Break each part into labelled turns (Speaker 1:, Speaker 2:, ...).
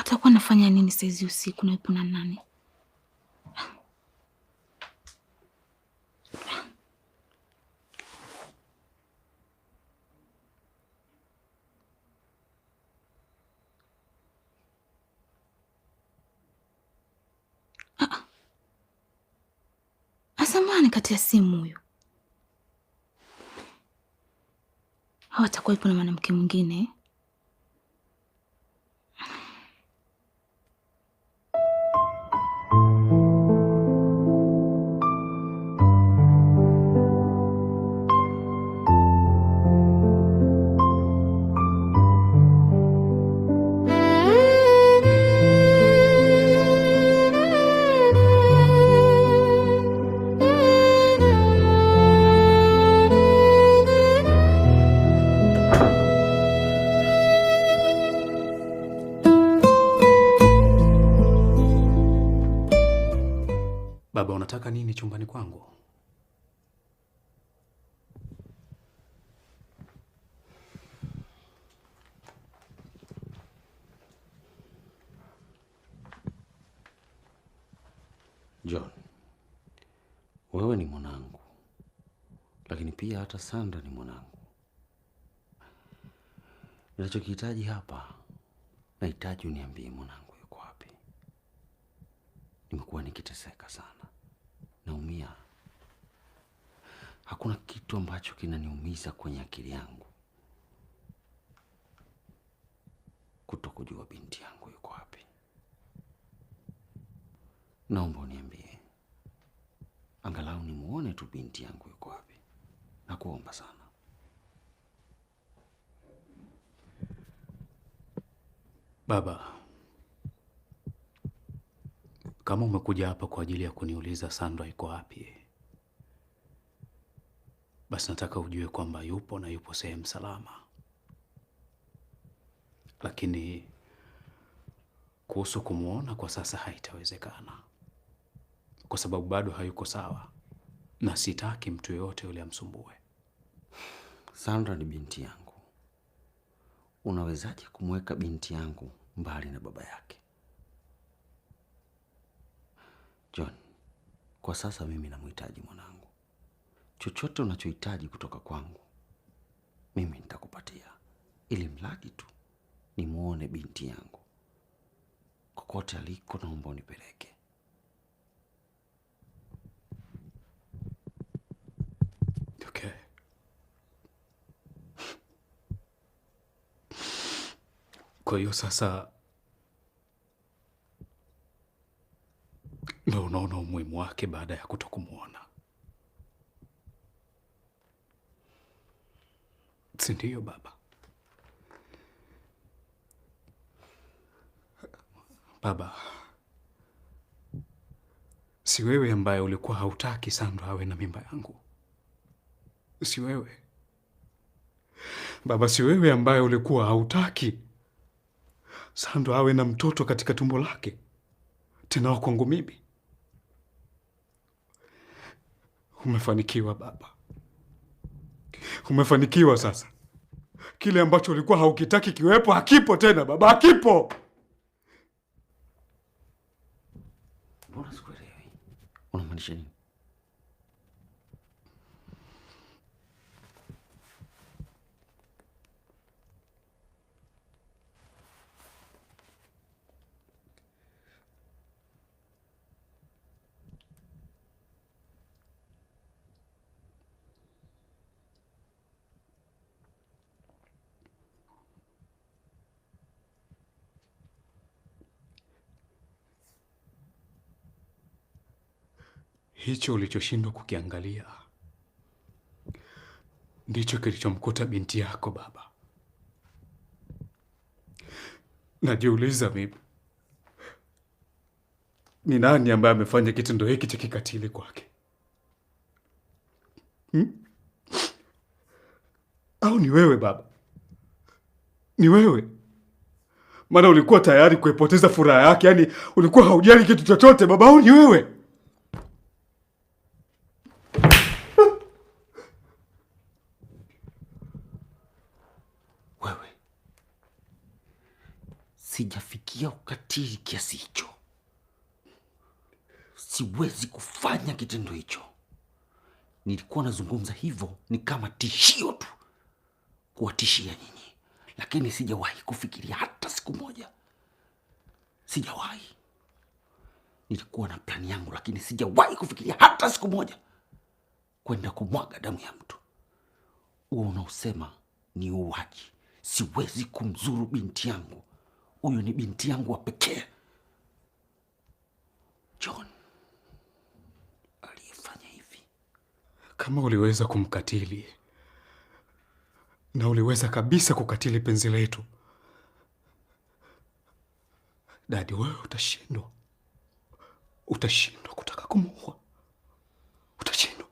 Speaker 1: Utakuwa nafanya nini saizi usiku na yupo na nani? Asamani kati ya simu huyo. Hawatakuwa yupo na mwanamke mwingine.
Speaker 2: Baba, unataka nini chumbani kwangu?
Speaker 3: John, wewe ni mwanangu, lakini pia hata Sandra ni mwanangu. Ninachokihitaji hapa, nahitaji uniambie mwanangu yuko wapi. Nimekuwa nikiteseka sana, naumia. Hakuna kitu ambacho kinaniumiza kwenye akili yangu kutokujua binti yangu yuko wapi. Naomba uniambie, angalau nimuone tu binti yangu yuko wapi. Nakuomba sana.
Speaker 2: Baba, kama umekuja hapa kwa ajili ya kuniuliza Sandra yuko wapi, basi nataka ujue kwamba yupo na yupo sehemu salama. Lakini kuhusu kumuona kwa sasa haitawezekana, kwa sababu bado hayuko sawa na sitaki mtu yoyote yule amsumbue.
Speaker 3: Sandra ni binti yangu. Unawezaje kumweka binti yangu mbali na baba yake? John, kwa sasa mimi namhitaji mwanangu. Chochote unachohitaji kutoka kwangu, mimi nitakupatia. Ili mradi tu nimuone binti yangu. Kokote aliko naomba unipeleke.
Speaker 2: Okay. Kwa hiyo sasa ndio unaona umuhimu wake baada ya kutokumuona, si ndio baba? Baba, si wewe ambaye ulikuwa hautaki Sandra awe na mimba yangu? Si wewe baba? Si wewe ambaye ulikuwa hautaki Sandra awe na mtoto katika tumbo lake, tena wa kwangu mimi? Umefanikiwa baba, umefanikiwa. Sasa kile ambacho ulikuwa haukitaki kiwepo hakipo tena baba, hakipo.
Speaker 3: Mbona sikuelewi? Unamaanisha nini?
Speaker 2: Hicho ulichoshindwa kukiangalia ndicho kilichomkuta binti yako baba. Najiuliza mimi, ni nani ambaye amefanya kitendo hiki cha kikatili kwake? Au ni wewe baba? Ni wewe? Maana ulikuwa tayari kuipoteza furaha yake, yani ulikuwa haujali kitu chochote baba. Au ni wewe?
Speaker 3: sijafikia ukatili kiasi hicho. Siwezi kufanya kitendo hicho. Nilikuwa nazungumza hivyo ni kama tishio tu, kuwatishia nyinyi, lakini sijawahi kufikiria hata siku moja. Sijawahi. Nilikuwa na plani yangu, lakini sijawahi kufikiria hata siku moja kwenda kumwaga damu ya mtu. Huo unaosema ni uuaji. Siwezi kumzuru binti yangu. Huyu ni binti yangu wa pekee. John aliyefanya hivi.
Speaker 2: Kama uliweza kumkatili na uliweza kabisa kukatili penzi letu, Dadi, wewe utashindwa. Utashindwa kutaka kumuua. Utashindwa.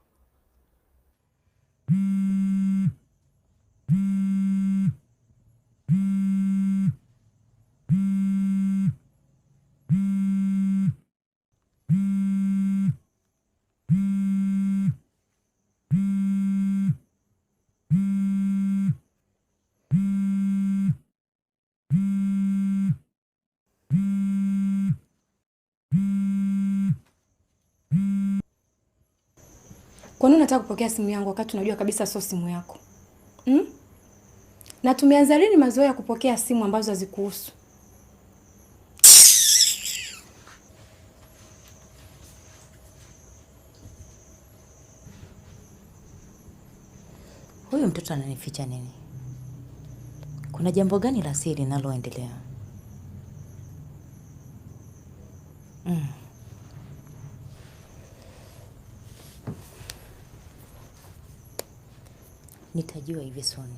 Speaker 4: Kwa nini unataka kupokea simu yangu wakati unajua kabisa sio simu yako? Na tumeanza lini mazoea ya kupokea simu ambazo hazikuhusu?
Speaker 5: Huyu mtoto ananificha nini? Kuna jambo gani la siri linaloendelea? Nitajua hivi soon.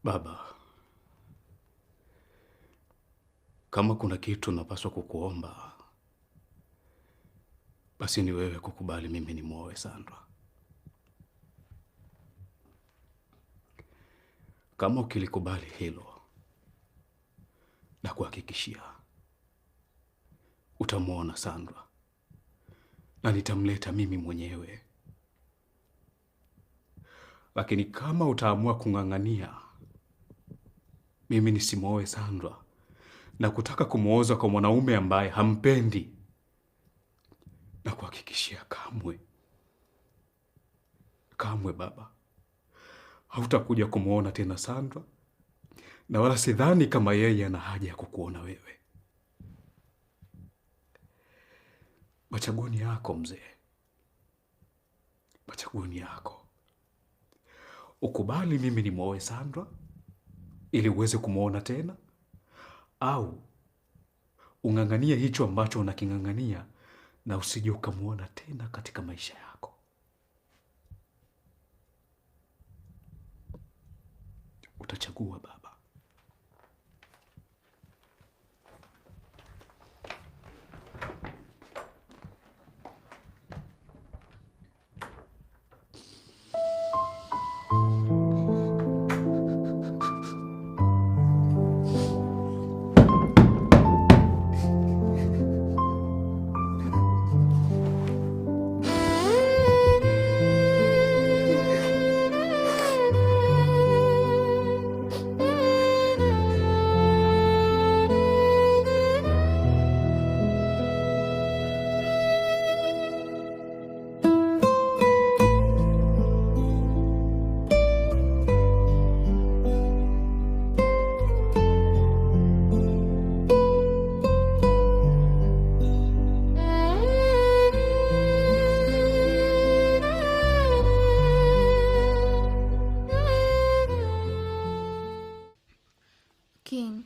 Speaker 2: Baba, kama kuna kitu napaswa kukuomba, basi ni wewe kukubali mimi ni muoe Sandra. Kama ukilikubali hilo, na kuhakikishia utamuona Sandra na nitamleta mimi mwenyewe. Lakini kama utaamua kung'ang'ania mimi nisimuoe Sandra na kutaka kumuoza kwa mwanaume ambaye hampendi, na kuhakikishia kamwe baba, hautakuja kumuona tena Sandra, na wala sidhani kama yeye ana haja ya kukuona wewe. Machaguo ni yako mzee. Machaguo ni yako. Ukubali mimi ni muoe Sandra ili uweze kumuona tena, au ung'ang'anie hicho ambacho unaking'ang'ania na usije ukamuona tena katika maisha yako. Utachagua baba.
Speaker 1: King,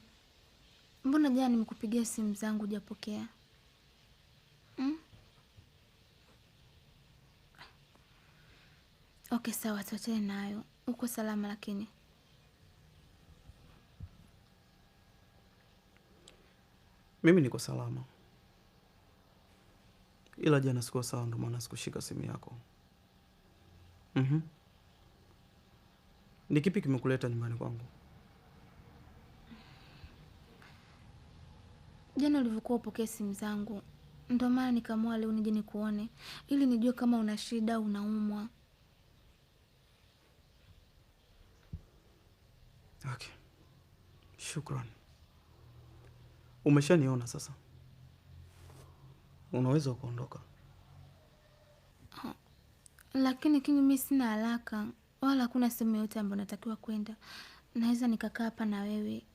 Speaker 1: mbona jana nimekupigia simu zangu hujapokea? Okay, sawa, tuachane nayo. Uko salama lakini?
Speaker 6: Mimi niko salama, ila jana sikuwa sawa, ndio maana sikushika simu yako. Ni kipi kimekuleta nyumbani kwangu?
Speaker 1: Jana ulivyokuwa upokee simu zangu, Ndio maana nikaamua leo nije nikuone ili nijue kama una shida au unaumwa.
Speaker 6: Okay. Shukrani. Umeshaniona sasa. Unaweza kuondoka.
Speaker 1: Lakini King, mimi sina haraka wala hakuna sehemu yote ambayo natakiwa kwenda. Naweza nikakaa hapa na wewe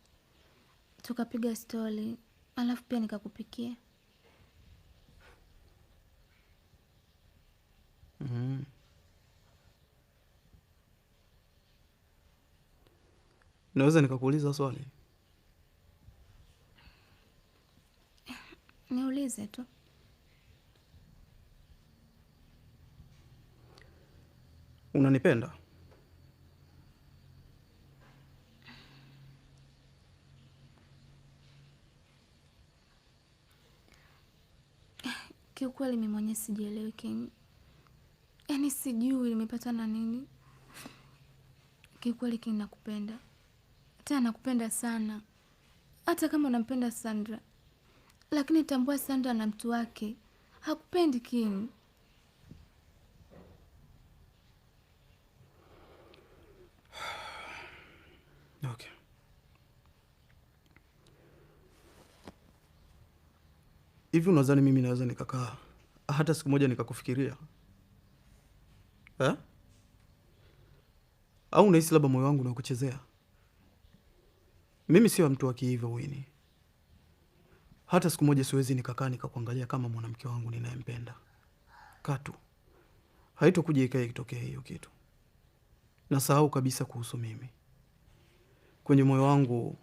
Speaker 1: tukapiga stori, alafu pia nikakupikia.
Speaker 6: Naweza nikakuuliza swali?
Speaker 1: Niulize tu.
Speaker 6: Unanipenda?
Speaker 1: Kiukweli mimi mwenyewe sijielewi King. Yaani sijui nimepata na nini. Kiukweli King, nakupenda. Tena nakupenda sana. Hata kama unampenda Sandra. Lakini tambua Sandra na mtu wake. Hakupendi King.
Speaker 6: Okay. Hivi unadhani mimi naweza nikakaa hata siku moja nikakufikiria? Au unahisi labda moyo wangu unakuchezea? Mimi sio mtu wa kihivyo Winnie. Hata siku moja siwezi nikakaa nikakuangalia kama mwanamke wangu ninayempenda. Katu. Haitokuja ikae ikitokea hiyo kitu. Nasahau kabisa kuhusu mimi. Kwenye moyo wangu